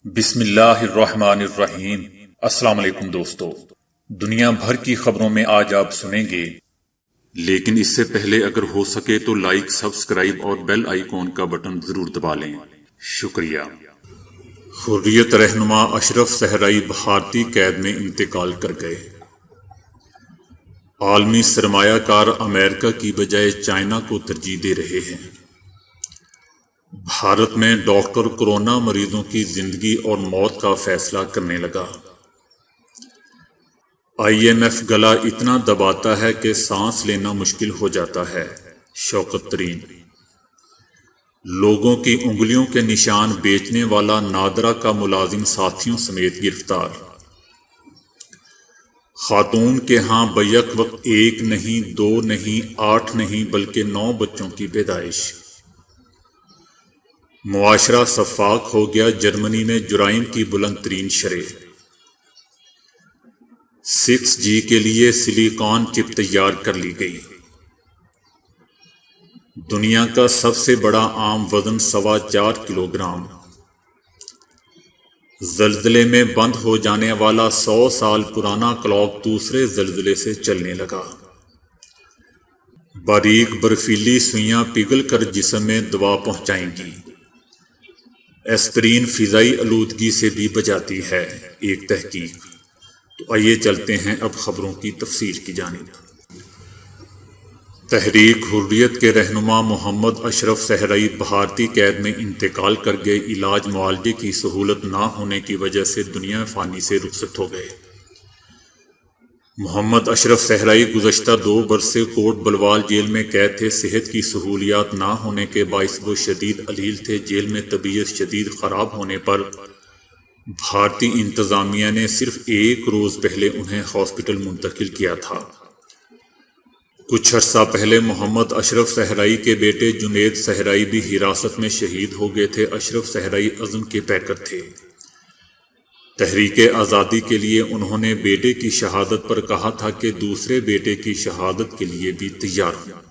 بسم اللہ الرحمن الرحیم۔ السلام علیکم دوستو، دنیا بھر کی خبروں میں آج آپ سنیں گے، لیکن اس سے پہلے اگر ہو سکے تو لائک، سبسکرائب اور بیل آئیکن کا بٹن ضرور دبا لیں، شکریہ۔ حریت رہنما اشرف صحرائی بھارتی قید میں انتقال کر گئے۔ عالمی سرمایہ کار امریکہ کی بجائے چائنا کو ترجیح دے رہے ہیں۔ بھارت میں ڈاکٹر کورونا مریضوں کی زندگی اور موت کا فیصلہ کرنے لگا۔ IMF گلا اتنا دباتا ہے کہ سانس لینا مشکل ہو جاتا ہے، شوکت ترین۔ لوگوں کی انگلیوں کے نشان بیچنے والا نادرا کا ملازم ساتھیوں سمیت گرفتار۔ خاتون کے ہاں بیک وقت 1 نہیں 2 نہیں 8 نہیں بلکہ 9 بچوں کی پیدائش۔ معاشرہ شفاف ہو گیا، جرمنی میں جرائم کی بلند ترین شرح۔ 6G کے لیے سلیکان چپ تیار کر لی گئی۔ دنیا کا سب سے بڑا عام وزن 4.25 کلوگرام۔ زلزلے میں بند ہو جانے والا 100 سال پرانا کلاک دوسرے زلزلے سے چلنے لگا۔ باریک برفیلی سوئیاں پگھل کر جسم میں دوا پہنچائیں گی۔ ایسپرین فضائی آلودگی سے بھی بچاتی ہے، ایک تحقیق۔ تو آئیے چلتے ہیں اب خبروں کی تفصیل کی جانب۔ تحریک حریت کے رہنما محمد اشرف صحرائی بھارتی قید میں انتقال کر گئے۔ علاج معالجے کی سہولت نہ ہونے کی وجہ سے دنیا فانی سے رخصت ہو گئے۔ محمد اشرف صحرائی گزشتہ 2 برس سے کوٹ بلوال جیل میں قید تھے۔ صحت کی سہولیات نہ ہونے کے باعث وہ شدید علیل تھے۔ جیل میں طبیعت شدید خراب ہونے پر بھارتی انتظامیہ نے صرف 1 روز پہلے انہیں ہاسپٹل منتقل کیا تھا۔ کچھ عرصہ پہلے محمد اشرف صحرائی کے بیٹے جنید صحرائی بھی حراست میں شہید ہو گئے تھے۔ اشرف صحرائی عزم کے پیکر تھے۔ تحریک آزادی کے لیے انہوں نے بیٹے کی شہادت پر کہا تھا کہ دوسرے بیٹے کی شہادت کے لیے بھی تیار ہوں۔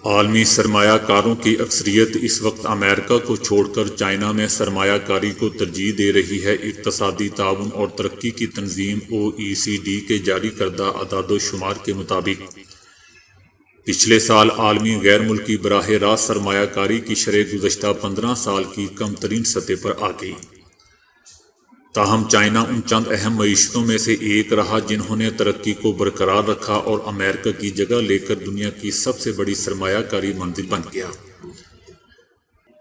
عالمی سرمایہ کاروں کی اکثریت اس وقت امریکہ کو چھوڑ کر چائنا میں سرمایہ کاری کو ترجیح دے رہی ہے۔ اقتصادی تعاون اور ترقی کی تنظیم OECD کے جاری کردہ اعداد و شمار کے مطابق پچھلے سال عالمی غیر ملکی براہ راست سرمایہ کاری کی شرح گزشتہ 15 سال کی کم ترین سطح پر آ گئی۔ تاہم چائنا ان چند اہم معیشتوں میں سے ایک رہا جنہوں نے ترقی کو برقرار رکھا اور امریکہ کی جگہ لے کر دنیا کی سب سے بڑی سرمایہ کاری منزل بن گیا۔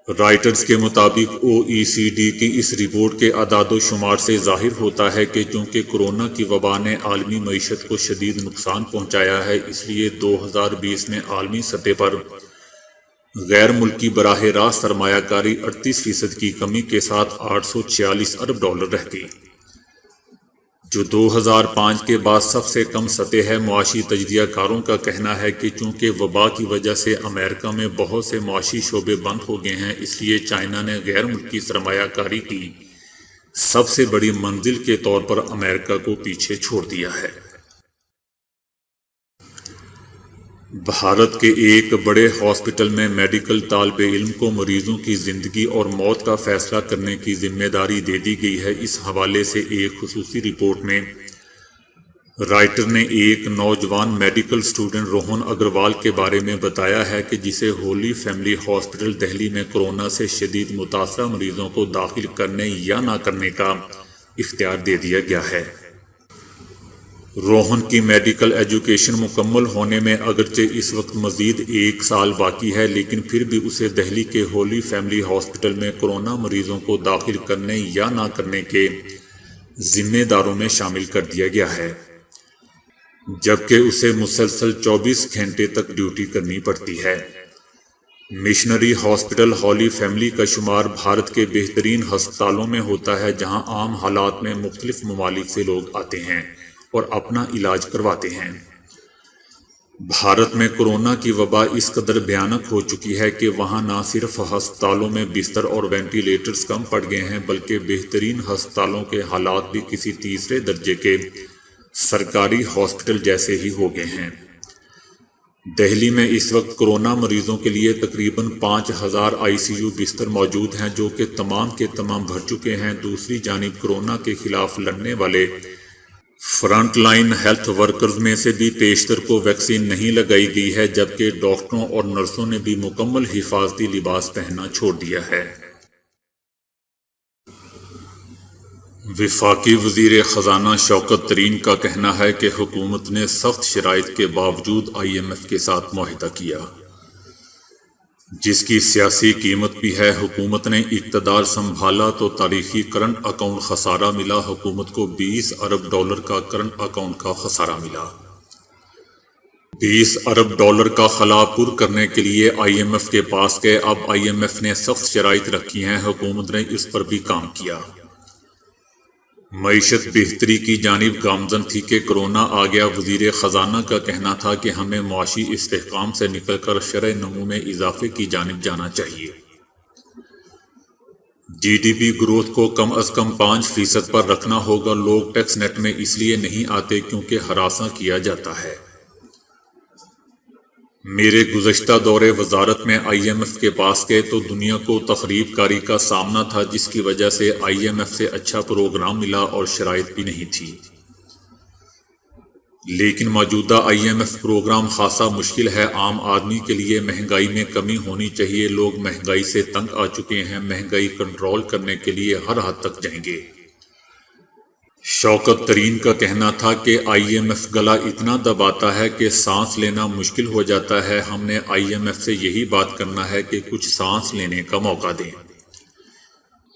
رائٹرز کے مطابق OECD کی اس رپورٹ کے اعداد و شمار سے ظاہر ہوتا ہے کہ چونکہ کورونا کی وبا نے عالمی معیشت کو شدید نقصان پہنچایا ہے، اس لیے 2020 میں عالمی سطح پر غیر ملکی براہ راست سرمایہ کاری 38% کی کمی کے ساتھ $846 ارب رہ گئی، جو 2005 کے بعد سب سے کم سطح ہے۔ معاشی تجزیہ کاروں کا کہنا ہے کہ چونکہ وبا کی وجہ سے امریکہ میں بہت سے معاشی شعبے بند ہو گئے ہیں، اس لیے چائنا نے غیر ملکی سرمایہ کاری کی سب سے بڑی منزل کے طور پر امریکہ کو پیچھے چھوڑ دیا ہے۔ بھارت کے ایک بڑے ہاسپٹل میں میڈیکل طالب علم کو مریضوں کی زندگی اور موت کا فیصلہ کرنے کی ذمہ داری دے دی گئی ہے۔ اس حوالے سے ایک خصوصی رپورٹ میں رائٹر نے ایک نوجوان میڈیکل اسٹوڈنٹ روہن اگروال کے بارے میں بتایا ہے کہ جسے ہولی فیملی ہاسپٹل دہلی میں کورونا سے شدید متاثرہ مریضوں کو داخل کرنے یا نہ کرنے کا اختیار دے دیا گیا ہے۔ روہن کی میڈیکل ایجوکیشن مکمل ہونے میں اگرچہ اس وقت مزید 1 سال باقی ہے، لیکن پھر بھی اسے دہلی کے ہولی فیملی ہاسپٹل میں کورونا مریضوں کو داخل کرنے یا نہ کرنے کے ذمہ داروں میں شامل کر دیا گیا ہے، جبکہ اسے مسلسل 24 گھنٹے تک ڈیوٹی کرنی پڑتی ہے۔ مشنری ہاسپٹل ہولی فیملی کا شمار بھارت کے بہترین ہسپتالوں میں ہوتا ہے، جہاں عام حالات میں مختلف ممالک سے لوگ آتے ہیں اور اپنا علاج کرواتے ہیں۔ بھارت میں کورونا کی وبا اس قدر بھیانک ہو چکی ہے کہ وہاں نہ صرف ہسپتالوں میں بستر اور وینٹیلیٹرز کم پڑ گئے ہیں، بلکہ بہترین ہسپتالوں کے حالات بھی کسی تیسرے درجے کے سرکاری ہاسپٹل جیسے ہی ہو گئے ہیں۔ دہلی میں اس وقت کورونا مریضوں کے لیے تقریباً 5000 ICU بستر موجود ہیں جو کہ تمام کے تمام بھر چکے ہیں۔ دوسری جانب کورونا کے خلاف لڑنے والے فرنٹ لائن ہیلتھ ورکرز میں سے بھی بیشتر کو ویکسین نہیں لگائی گئی ہے، جبکہ ڈاکٹروں اور نرسوں نے بھی مکمل حفاظتی لباس پہننا چھوڑ دیا ہے۔ وفاقی وزیر خزانہ شوکت ترین کا کہنا ہے کہ حکومت نے سخت شرائط کے باوجود IMF کے ساتھ معاہدہ کیا، جس کی سیاسی قیمت بھی ہے۔ حکومت نے اقتدار سنبھالا تو تاریخی کرنٹ اکاؤنٹ خسارہ ملا۔ حکومت کو $20 ارب کا کرنٹ اکاؤنٹ کا خسارہ ملا۔ $20 ارب کا خلا پر کرنے کے لیے IMF کے پاس گئے۔ اب IMF نے سخت شرائط رکھی ہیں، حکومت نے اس پر بھی کام کیا۔ معیشت بہتری کی جانب گامزن تھی کہ کورونا آ گیا۔ وزیر خزانہ کا کہنا تھا کہ ہمیں معاشی استحکام سے نکل کر شرح نمو میں اضافے کی جانب جانا چاہیے۔ GDP گروتھ کو کم از کم 5% پر رکھنا ہوگا۔ لوگ ٹیکس نیٹ میں اس لیے نہیں آتے کیونکہ ہراساں کیا جاتا ہے۔ میرے گزشتہ دورے وزارت میں IMF کے پاس گئے تو دنیا کو تخریب کاری کا سامنا تھا، جس کی وجہ سے IMF سے اچھا پروگرام ملا اور شرائط بھی نہیں تھی۔ لیکن موجودہ IMF پروگرام خاصا مشکل ہے۔ عام آدمی کے لیے مہنگائی میں کمی ہونی چاہیے۔ لوگ مہنگائی سے تنگ آ چکے ہیں۔ مہنگائی کنٹرول کرنے کے لیے ہر حد تک جائیں گے۔ شوکت ترین کا کہنا تھا کہ IMF گلا اتنا دباتا ہے کہ سانس لینا مشکل ہو جاتا ہے۔ ہم نے IMF سے یہی بات کرنا ہے کہ کچھ سانس لینے کا موقع دیں۔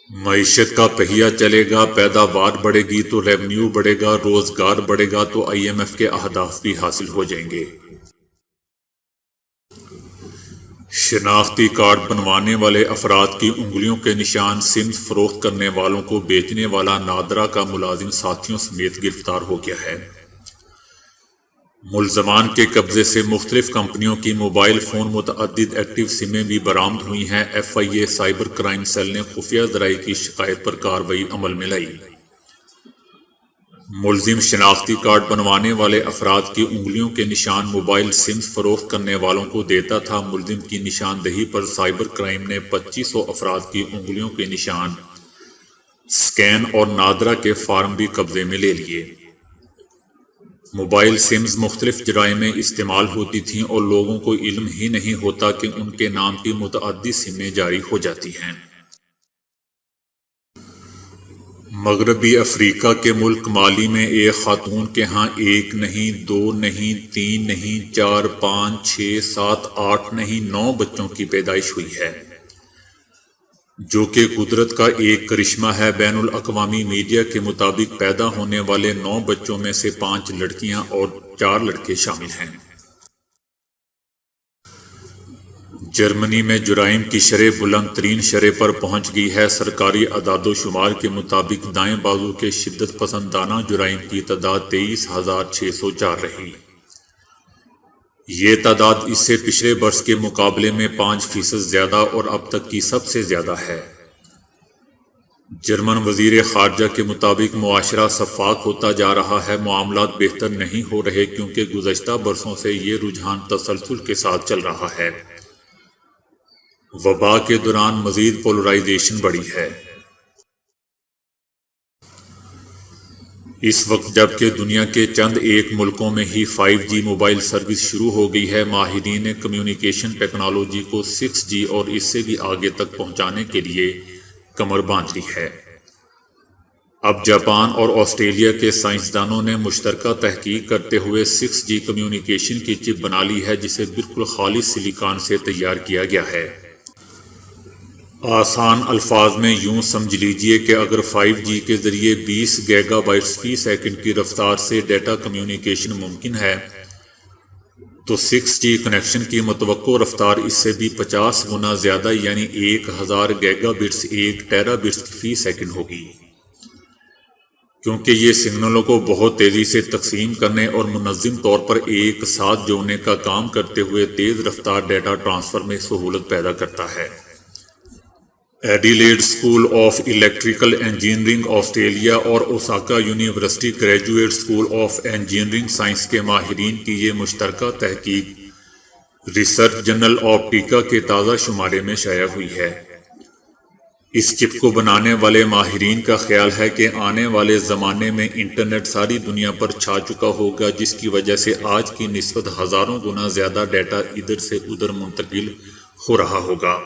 معیشت کا پہیہ چلے گا، پیداوار بڑھے گی تو ریونیو بڑھے گا، روزگار بڑھے گا تو IMF کے اہداف بھی حاصل ہو جائیں گے۔ شناختی کارڈ بنوانے والے افراد کی انگلیوں کے نشان سمز فروخت کرنے والوں کو بیچنے والا نادرا کا ملازم ساتھیوں سمیت گرفتار ہو گیا ہے۔ ملزمان کے قبضے سے مختلف کمپنیوں کی موبائل فون متعدد ایکٹیو سمیں بھی برآمد ہوئی ہیں۔ FIA سائبر کرائم سیل نے خفیہ ذرائع کی شکایت پر کارروائی عمل میں لائی۔ ملزم شناختی کارڈ بنوانے والے افراد کی انگلیوں کے نشان موبائل سمز فروخت کرنے والوں کو دیتا تھا۔ ملزم کی نشاندہی پر سائبر کرائم نے 2500 افراد کی انگلیوں کے نشان سکین اور نادرا کے فارم بھی قبضے میں لے لیے۔ موبائل سمز مختلف جرائم میں استعمال ہوتی تھیں اور لوگوں کو علم ہی نہیں ہوتا کہ ان کے نام کی متعدد سمیں جاری ہو جاتی ہیں۔ مغربی افریقہ کے ملک مالی میں ایک خاتون کے ہاں 1 نہیں 2 نہیں 3 نہیں 4 5 6 7 8 نہیں 9 بچوں کی پیدائش ہوئی ہے، جو کہ قدرت کا ایک کرشمہ ہے۔ بین الاقوامی میڈیا کے مطابق پیدا ہونے والے 9 بچوں میں سے 5 لڑکیاں اور 4 لڑکے شامل ہیں۔ جرمنی میں جرائم کی شرح بلند ترین شرح پر پہنچ گئی ہے۔ سرکاری اعداد و شمار کے مطابق دائیں بازو کے شدت پسندانہ جرائم کی تعداد 23,604 رہی۔ یہ تعداد اس سے پچھلے برس کے مقابلے میں 5% زیادہ اور اب تک کی سب سے زیادہ ہے۔ جرمن وزیر خارجہ کے مطابق معاشرہ شفاف ہوتا جا رہا ہے، معاملات بہتر نہیں ہو رہے کیونکہ گزشتہ برسوں سے یہ رجحان تسلسل کے ساتھ چل رہا ہے۔ وبا کے دوران مزید پولرائزیشن بڑھی ہے۔ اس وقت جبکہ دنیا کے چند ایک ملکوں میں ہی 5G موبائل سروس شروع ہو گئی ہے، ماہرین نے کمیونیکیشن ٹیکنالوجی کو 6G اور اس سے بھی آگے تک پہنچانے کے لیے کمر باندھ لی ہے۔ اب جاپان اور آسٹریلیا کے سائنسدانوں نے مشترکہ تحقیق کرتے ہوئے 6G کمیونیکیشن کی چپ بنا لی ہے، جسے بالکل خالص سلیکان سے تیار کیا گیا ہے۔ آسان الفاظ میں یوں سمجھ لیجئے کہ اگر 5G کے ذریعے 20 گیگا بائٹس فی سیکنڈ کی رفتار سے ڈیٹا کمیونیکیشن ممکن ہے تو 6G کنیکشن کی متوقع رفتار اس سے بھی 50 گنا زیادہ یعنی 1000 گیگا بٹس 1 ٹیرا بٹس فی سیکنڈ ہوگی۔ کیونکہ یہ سگنلوں کو بہت تیزی سے تقسیم کرنے اور منظم طور پر ایک ساتھ جوڑنے کا کام کرتے ہوئے تیز رفتار ڈیٹا ٹرانسفر میں سہولت پیدا کرتا ہے۔ Adelaide school of electrical engineering Australia اور Osaka university graduate school of engineering science کے ماہرین کی یہ مشترکہ تحقیق ریسرچ جرنل آپٹیکا کے تازہ شمارے میں شائع ہوئی ہے۔ اس چپ کو بنانے والے ماہرین کا خیال ہے کہ آنے والے زمانے میں انٹرنیٹ ساری دنیا پر چھا چکا ہوگا، جس کی وجہ سے آج کی نسبت ہزاروں گنا زیادہ ڈیٹا ادھر سے ادھر منتقل ہو رہا ہوگا۔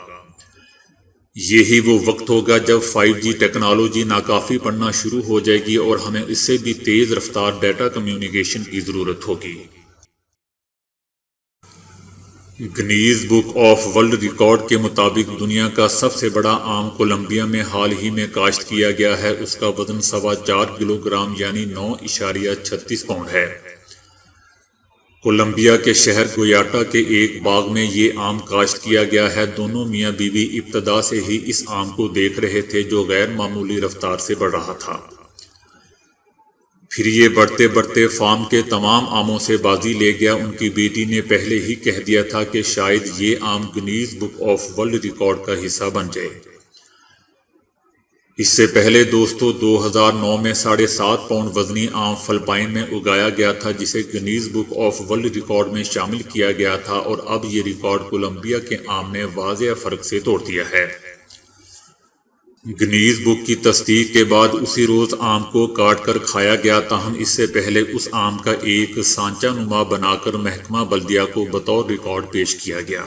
یہی وہ وقت ہوگا جب 5G ٹیکنالوجی ناکافی پڑنا شروع ہو جائے گی اور ہمیں اس سے بھی تیز رفتار ڈیٹا کمیونیکیشن کی ضرورت ہوگی۔ Guinness book of world record کے مطابق دنیا کا سب سے بڑا آم کولمبیا میں حال ہی میں کاشت کیا گیا ہے۔ اس کا وزن 4.25 کلو گرام یعنی 9.36 پاؤنڈ ہے۔ کولمبیا کے شہر گویاٹا کے ایک باغ میں یہ آم کاشت کیا گیا ہے۔ دونوں میاں بیوی ابتدا سے ہی اس آم کو دیکھ رہے تھے جو غیر معمولی رفتار سے بڑھ رہا تھا۔ پھر یہ بڑھتے بڑھتے فارم کے تمام آموں سے بازی لے گیا۔ ان کی بیٹی نے پہلے ہی کہہ دیا تھا کہ شاید یہ آم Guinness book of world record کا حصہ بن جائے۔ اس سے پہلے دوستو 2009 میں 7.5 پاؤنڈ وزنی آم فلپائن میں اگایا گیا تھا، جسے Guinness book of world record میں شامل کیا گیا تھا، اور اب یہ ریکارڈ کولمبیا کے آم نے واضح فرق سے توڑ دیا ہے۔ گنیز بک کی تصدیق کے بعد اسی روز آم کو کاٹ کر کھایا گیا، تاہم اس سے پہلے اس آم کا ایک سانچہ نما بنا کر محکمہ بلدیہ کو بطور ریکارڈ پیش کیا گیا۔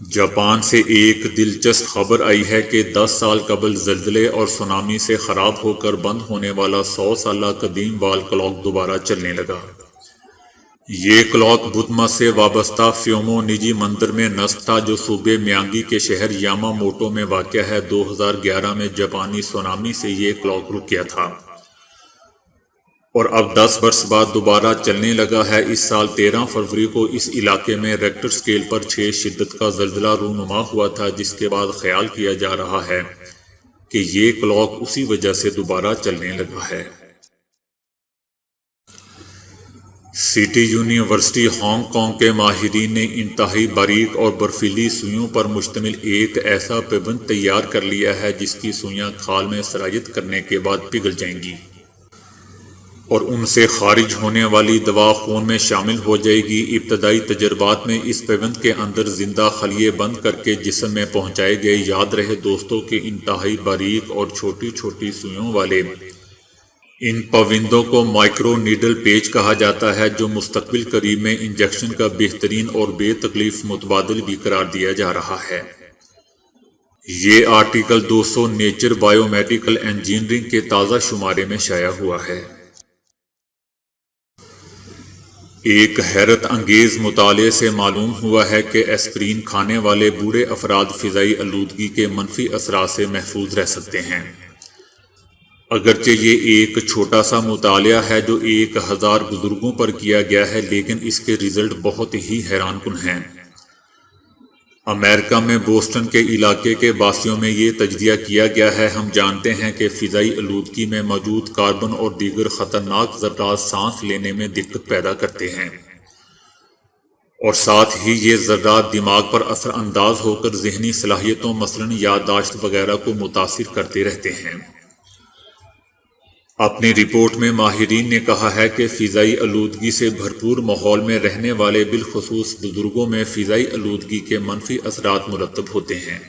جاپان سے ایک دلچسپ خبر آئی ہے کہ 10 سال قبل زلزلے اور سونامی سے خراب ہو کر بند ہونے والا 100 سالہ قدیم وال کلاک دوبارہ چلنے لگا۔ یہ کلاک بدھ مت سے وابستہ فیومو نجی مندر میں نصب تھا، جو صوبے میانگی کے شہر یاما موٹو میں واقع ہے۔ 2011 میں جاپانی سونامی سے یہ کلاک رک گیا تھا اور اب 10 برس بعد دوبارہ چلنے لگا ہے۔ اس سال 13 فروری کو اس علاقے میں ریکٹر سکیل پر 6 شدت کا زلزلہ رونما ہوا تھا، جس کے بعد خیال کیا جا رہا ہے کہ یہ کلاک اسی وجہ سے دوبارہ چلنے لگا ہے۔ سٹی یونیورسٹی ہانگ کانگ کے ماہرین نے انتہائی باریک اور برفیلی سوئیوں پر مشتمل ایک ایسا پیوند تیار کر لیا ہے جس کی سوئیاں کھال میں سرایت کرنے کے بعد پگھل جائیں گی اور ان سے خارج ہونے والی دوا خون میں شامل ہو جائے گی۔ ابتدائی تجربات میں اس پیوند کے اندر زندہ خلیے بند کر کے جسم میں پہنچائے گئے۔ یاد رہے دوستوں کہ انتہائی باریک اور چھوٹی چھوٹی سوئیوں والے ان پوندوں کو مائکرو نیڈل پیچ کہا جاتا ہے، جو مستقبل قریب میں انجیکشن کا بہترین اور بے تکلیف متبادل بھی قرار دیا جا رہا ہے۔ یہ article 200 nature bio medical engineering کے تازہ شمارے میں شائع ہوا ہے۔ ایک حیرت انگیز مطالعے سے معلوم ہوا ہے کہ ایسپرین کھانے والے بوڑھے افراد فضائی آلودگی کے منفی اثرات سے محفوظ رہ سکتے ہیں۔ اگرچہ یہ ایک چھوٹا سا مطالعہ ہے جو 1000 بزرگوں پر کیا گیا ہے، لیکن اس کے رزلٹ بہت ہی حیران کن ہیں۔ امریکہ میں بوسٹن کے علاقے کے باسیوں میں یہ تجزیہ کیا گیا ہے۔ ہم جانتے ہیں کہ فضائی آلودگی میں موجود کاربن اور دیگر خطرناک ذرات سانس لینے میں دقت پیدا کرتے ہیں، اور ساتھ ہی یہ ذرات دماغ پر اثر انداز ہو کر ذہنی صلاحیتوں مثلاً یادداشت وغیرہ کو متاثر کرتے رہتے ہیں۔ اپنی رپورٹ میں ماہرین نے کہا ہے کہ فضائی آلودگی سے بھرپور ماحول میں رہنے والے بالخصوص بزرگوں میں فضائی آلودگی کے منفی اثرات مرتب ہوتے ہیں،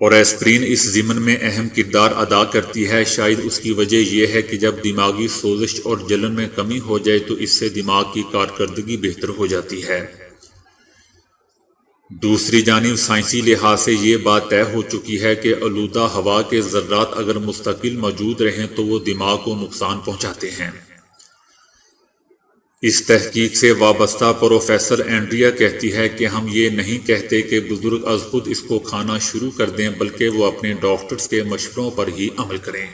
اور ایسپرین اس ضمن میں اہم کردار ادا کرتی ہے۔ شاید اس کی وجہ یہ ہے کہ جب دماغی سوزش اور جلن میں کمی ہو جائے تو اس سے دماغ کی کارکردگی بہتر ہو جاتی ہے۔ دوسری جانب سائنسی لحاظ سے یہ بات طے ہو چکی ہے کہ آلودہ ہوا کے ذرات اگر مستقل موجود رہیں تو وہ دماغ کو نقصان پہنچاتے ہیں۔ اس تحقیق سے وابستہ پروفیسر اینڈریا کہتی ہے کہ ہم یہ نہیں کہتے کہ بزرگ از خود اس کو کھانا شروع کر دیں، بلکہ وہ اپنے ڈاکٹرز کے مشوروں پر ہی عمل کریں۔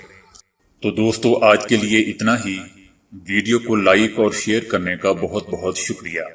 تو دوستو آج کے لیے اتنا ہی۔ ویڈیو کو لائک اور شیئر کرنے کا بہت بہت شکریہ۔